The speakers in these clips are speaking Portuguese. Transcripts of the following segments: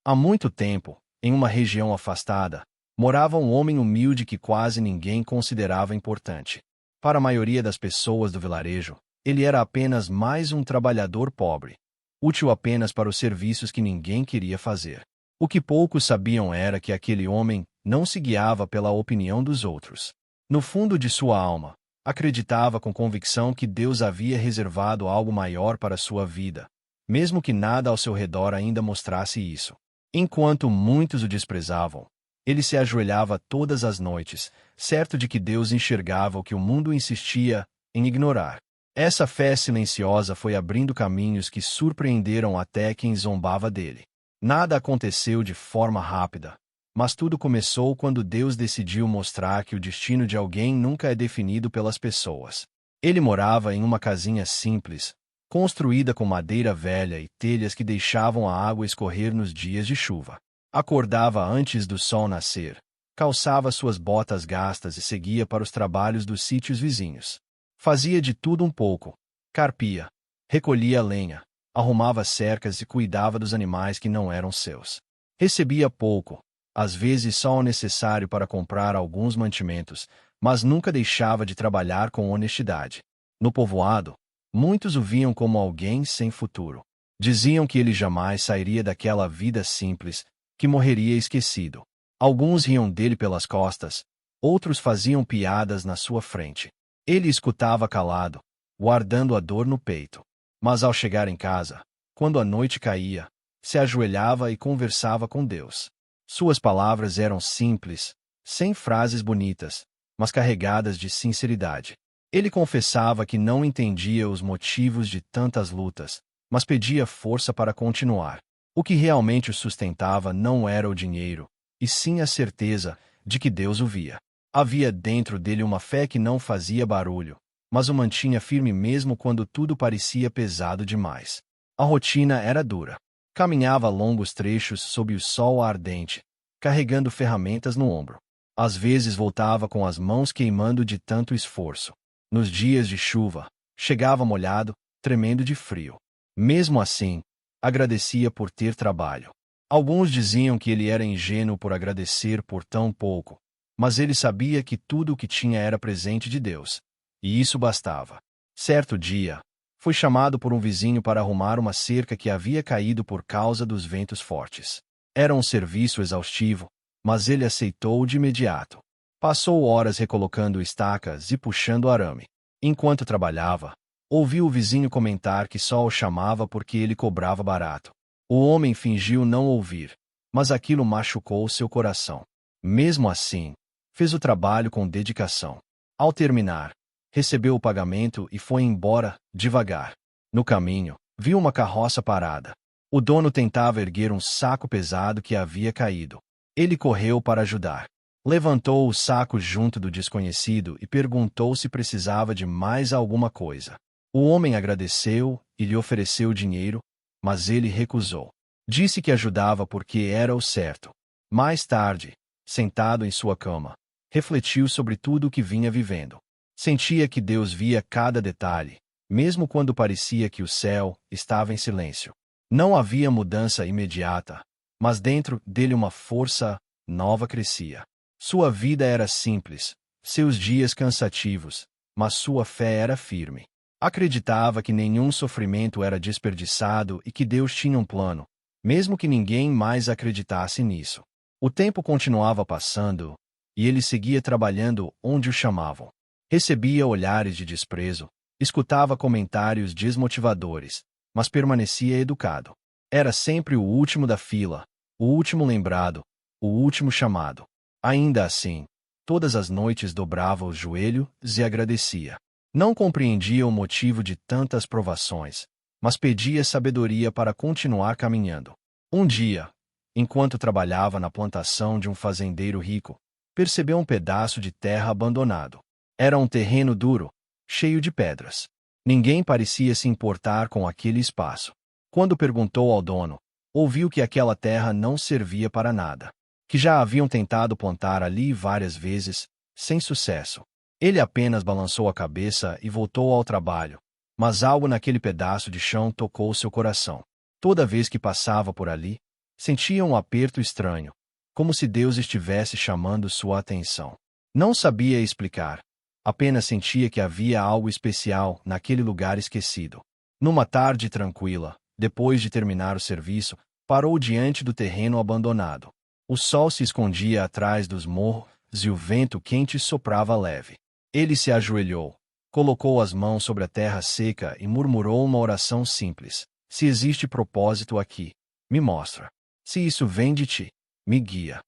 Há muito tempo, em uma região afastada, morava um homem humilde que quase ninguém considerava importante. Para a maioria das pessoas do vilarejo, ele era apenas mais um trabalhador pobre, útil apenas para os serviços que ninguém queria fazer. O que poucos sabiam era que aquele homem não se guiava pela opinião dos outros. No fundo de sua alma, acreditava com convicção que Deus havia reservado algo maior para sua vida, mesmo que nada ao seu redor ainda mostrasse isso. Enquanto muitos o desprezavam, ele se ajoelhava todas as noites, certo de que Deus enxergava o que o mundo insistia em ignorar. Essa fé silenciosa foi abrindo caminhos que surpreenderam até quem zombava dele. Nada aconteceu de forma rápida, mas tudo começou quando Deus decidiu mostrar que o destino de alguém nunca é definido pelas pessoas. Ele morava em uma casinha simples, construída com madeira velha e telhas que deixavam a água escorrer nos dias de chuva. Acordava antes do sol nascer, calçava suas botas gastas e seguia para os trabalhos dos sítios vizinhos. Fazia de tudo um pouco: carpia, recolhia lenha, arrumava cercas e cuidava dos animais que não eram seus. Recebia pouco, às vezes só o necessário para comprar alguns mantimentos, mas nunca deixava de trabalhar com honestidade. No povoado, muitos o viam como alguém sem futuro. Diziam que ele jamais sairia daquela vida simples, que morreria esquecido. Alguns riam dele pelas costas, outros faziam piadas na sua frente. Ele escutava calado, guardando a dor no peito. Mas ao chegar em casa, quando a noite caía, se ajoelhava e conversava com Deus. Suas palavras eram simples, sem frases bonitas, mas carregadas de sinceridade. Ele confessava que não entendia os motivos de tantas lutas, mas pedia força para continuar. O que realmente o sustentava não era o dinheiro, e sim a certeza de que Deus o via. Havia dentro dele uma fé que não fazia barulho, mas o mantinha firme mesmo quando tudo parecia pesado demais. A rotina era dura. Caminhava longos trechos sob o sol ardente, carregando ferramentas no ombro. Às vezes voltava com as mãos queimando de tanto esforço. Nos dias de chuva, chegava molhado, tremendo de frio. Mesmo assim, agradecia por ter trabalho. Alguns diziam que ele era ingênuo por agradecer por tão pouco, mas ele sabia que tudo o que tinha era presente de Deus, e isso bastava. Certo dia, foi chamado por um vizinho para arrumar uma cerca que havia caído por causa dos ventos fortes. Era um serviço exaustivo, mas ele aceitou de imediato. Passou horas recolocando estacas e puxando arame. Enquanto trabalhava, ouviu o vizinho comentar que só o chamava porque ele cobrava barato. O homem fingiu não ouvir, mas aquilo machucou seu coração. Mesmo assim, fez o trabalho com dedicação. Ao terminar, recebeu o pagamento e foi embora, devagar. No caminho, viu uma carroça parada. O dono tentava erguer um saco pesado que havia caído. Ele correu para ajudar. Levantou o saco junto do desconhecido e perguntou se precisava de mais alguma coisa. O homem agradeceu e lhe ofereceu dinheiro, mas ele recusou. Disse que ajudava porque era o certo. Mais tarde, sentado em sua cama, refletiu sobre tudo o que vinha vivendo. Sentia que Deus via cada detalhe, mesmo quando parecia que o céu estava em silêncio. Não havia mudança imediata, mas dentro dele uma força nova crescia. Sua vida era simples, seus dias cansativos, mas sua fé era firme. Acreditava que nenhum sofrimento era desperdiçado e que Deus tinha um plano, mesmo que ninguém mais acreditasse nisso. O tempo continuava passando, e ele seguia trabalhando onde o chamavam. Recebia olhares de desprezo, escutava comentários desmotivadores, mas permanecia educado. Era sempre o último da fila, o último lembrado, o último chamado. Ainda assim, todas as noites dobrava os joelhos e agradecia. Não compreendia o motivo de tantas provações, mas pedia sabedoria para continuar caminhando. Um dia, enquanto trabalhava na plantação de um fazendeiro rico, percebeu um pedaço de terra abandonado. Era um terreno duro, cheio de pedras. Ninguém parecia se importar com aquele espaço. Quando perguntou ao dono, ouviu que aquela terra não servia para nada, que já haviam tentado plantar ali várias vezes, sem sucesso. Ele apenas balançou a cabeça e voltou ao trabalho, mas algo naquele pedaço de chão tocou seu coração. Toda vez que passava por ali, Sentia um aperto estranho, como se Deus estivesse chamando sua atenção. Não sabia explicar. Apenas sentia que havia algo especial naquele lugar esquecido. Numa tarde tranquila, depois de terminar o serviço, parou diante do terreno abandonado. O sol se escondia atrás dos morros e o vento quente soprava leve. Ele se ajoelhou, colocou as mãos sobre a terra seca e murmurou uma oração simples. Se existe propósito aqui, me mostra. Se isso vem de ti, me guia.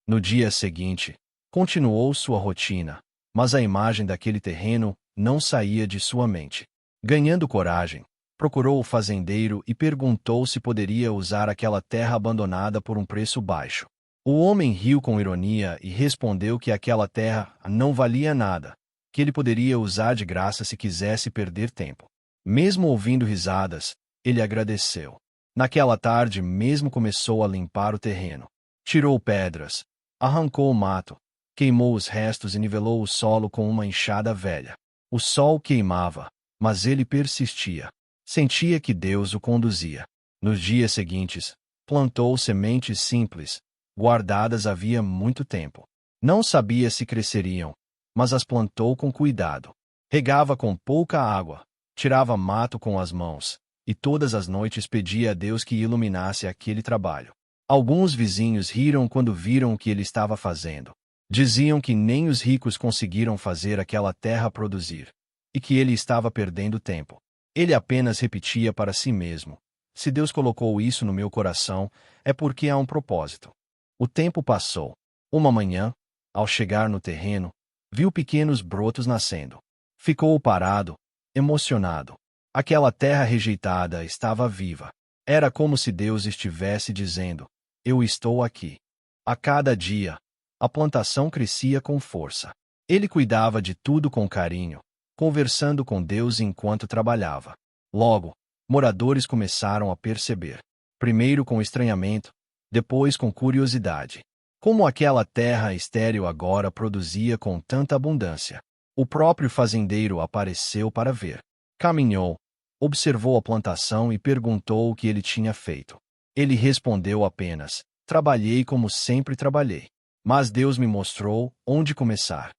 No dia seguinte, continuou sua rotina, mas a imagem daquele terreno não saía de sua mente. Ganhando coragem, procurou o fazendeiro e perguntou se poderia usar aquela terra abandonada por um preço baixo. O homem riu com ironia e respondeu que aquela terra não valia nada, que ele poderia usar de graça se quisesse perder tempo. Mesmo ouvindo risadas, ele agradeceu. Naquela tarde mesmo começou a limpar o terreno. Tirou pedras, arrancou o mato, queimou os restos e nivelou o solo com uma enxada velha. O sol queimava, mas ele persistia. Sentia que Deus o conduzia. Nos dias seguintes, plantou sementes simples, guardadas havia muito tempo. Não sabia se cresceriam, mas as plantou com cuidado. Regava com pouca água, tirava mato com as mãos, e todas as noites pedia a Deus que iluminasse aquele trabalho. Alguns vizinhos riram quando viram o que ele estava fazendo. Diziam que nem os ricos conseguiram fazer aquela terra produzir, e que ele estava perdendo tempo. Ele apenas repetia para si mesmo: se Deus colocou isso no meu coração, é porque há um propósito. O tempo passou. Uma manhã, ao chegar no terreno, viu pequenos brotos nascendo. Ficou parado, emocionado. Aquela terra rejeitada estava viva. Era como se Deus estivesse dizendo: eu estou aqui. A cada dia, a plantação crescia com força. Ele cuidava de tudo com carinho, conversando com Deus enquanto trabalhava. Logo, moradores começaram a perceber. Primeiro com estranhamento, depois com curiosidade. Como aquela terra estéril agora produzia com tanta abundância. O próprio fazendeiro apareceu para ver. Caminhou, observou a plantação e perguntou o que ele tinha feito. Ele respondeu apenas: trabalhei como sempre trabalhei. Mas Deus me mostrou onde começar.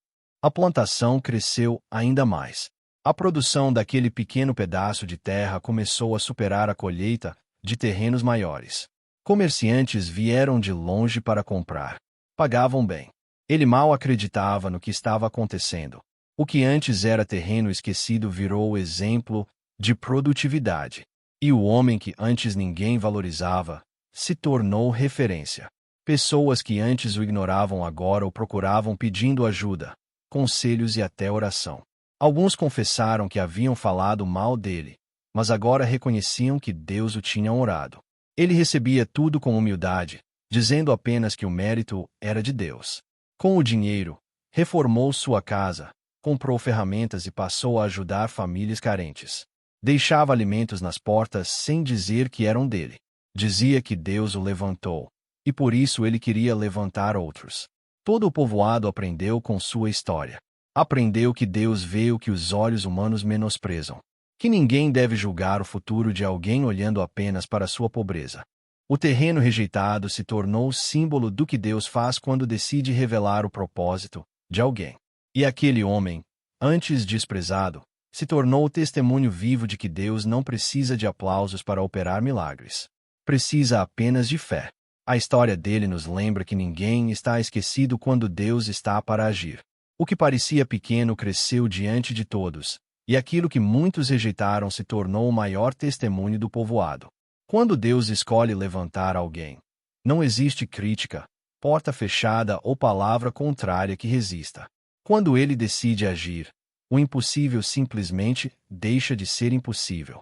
A plantação cresceu ainda mais. A produção daquele pequeno pedaço de terra começou a superar a colheita de terrenos maiores. Comerciantes vieram de longe para comprar. Pagavam bem. Ele mal acreditava no que estava acontecendo. O que antes era terreno esquecido virou exemplo de produtividade. E o homem que antes ninguém valorizava se tornou referência. Pessoas que antes o ignoravam agora o procuravam pedindo ajuda, conselhos e até oração. Alguns confessaram que haviam falado mal dele, mas agora reconheciam que Deus o tinha honrado. Ele recebia tudo com humildade, dizendo apenas que o mérito era de Deus. Com o dinheiro, reformou sua casa, comprou ferramentas e passou a ajudar famílias carentes. Deixava alimentos nas portas sem dizer que eram dele. Dizia que Deus o levantou, e por isso ele queria levantar outros. Todo o povoado aprendeu com sua história. Aprendeu que Deus vê o que os olhos humanos menosprezam. Que ninguém deve julgar o futuro de alguém olhando apenas para sua pobreza. O terreno rejeitado se tornou símbolo do que Deus faz quando decide revelar o propósito de alguém. E aquele homem, antes desprezado, se tornou o testemunho vivo de que Deus não precisa de aplausos para operar milagres. Precisa apenas de fé. A história dele nos lembra que ninguém está esquecido quando Deus está para agir. O que parecia pequeno cresceu diante de todos, e aquilo que muitos rejeitaram se tornou o maior testemunho do povoado. Quando Deus escolhe levantar alguém, não existe crítica, porta fechada ou palavra contrária que resista. Quando ele decide agir, o impossível simplesmente deixa de ser impossível.